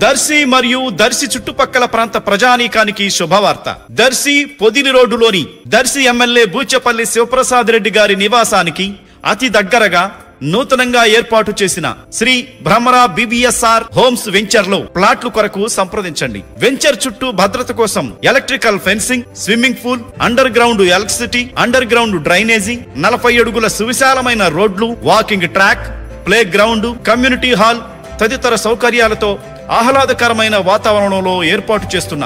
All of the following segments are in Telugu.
దర్శి మరియు దర్శి చుట్టుపక్కల ప్రాంత ప్రజానీకానికి శుభవార్త. దర్శి పొదిలి రోడ్డులోని దర్శి ఎమ్మెల్యే బూచపల్లి శివప్రసాద్ రెడ్డి గారి నివాసానికి అతి దగ్గరగా నూతనంగా ఏర్పాటు చేసిన Shri Bhramara BBSR homes venture లో ప్లాట్లు కొరకు సంప్రదించండి. వెంచర్ చుట్టూ భద్రత కోసం electrical fencing, swimming pool, under ground electricity, under ground drainage, 40 అడుగుల సువిశాలమైన రోడ్లు, walking track, play ground, community hall తదితర సౌకర్యాలతో ఆహ్లాదకరమైన వాతావరణంలో ఏర్పాటు చేస్తున్న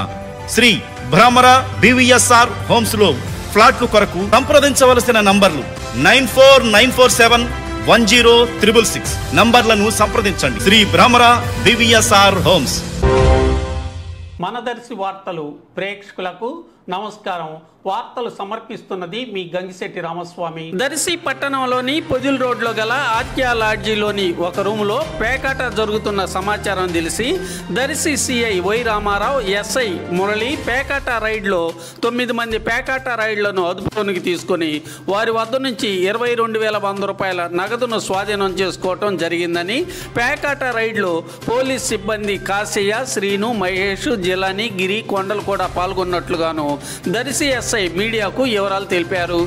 శ్రీ భ్రమరా BBSR హోమ్స్ లో ఫ్లాట్లు కొరకు సంప్రదించవలసిన నంబర్లు 9494710666 నంబర్లను సంప్రదించండి. Shri Bhramara BBSR homes. మన దర్శి వార్తలు ప్రేక్షకులకు నమస్కారం. వార్తలు సమర్పిస్తున్నది మీ గంగిశెట్టి రామస్వామి. దర్శి పట్టణంలోని పొదిల్ రోడ్లో గల ఆత్య లాడ్జీలోని ఒక రూములో పేకాట జరుగుతున్న సమాచారం తెలిసి Darsi CI Y Ramarao, SI Murali పేకాట రైడ్లో 9 మంది పేకాట రైడ్లను అదుపులోనికి తీసుకుని వారి వద్ద నుంచి 22,100 రూపాయల నగదును స్వాధీనం చేసుకోవటం జరిగిందని, పేకాట రైడ్లో పోలీస్ సిబ్బంది కాశయ్య, శ్రీను, మహేష్, జిలాని, గిరి, కొండలు కూడా పాల్గొన్నట్లుగాను దర్శి ఎస్ఐ మీడియాకు వివరాలు తెలిపారు.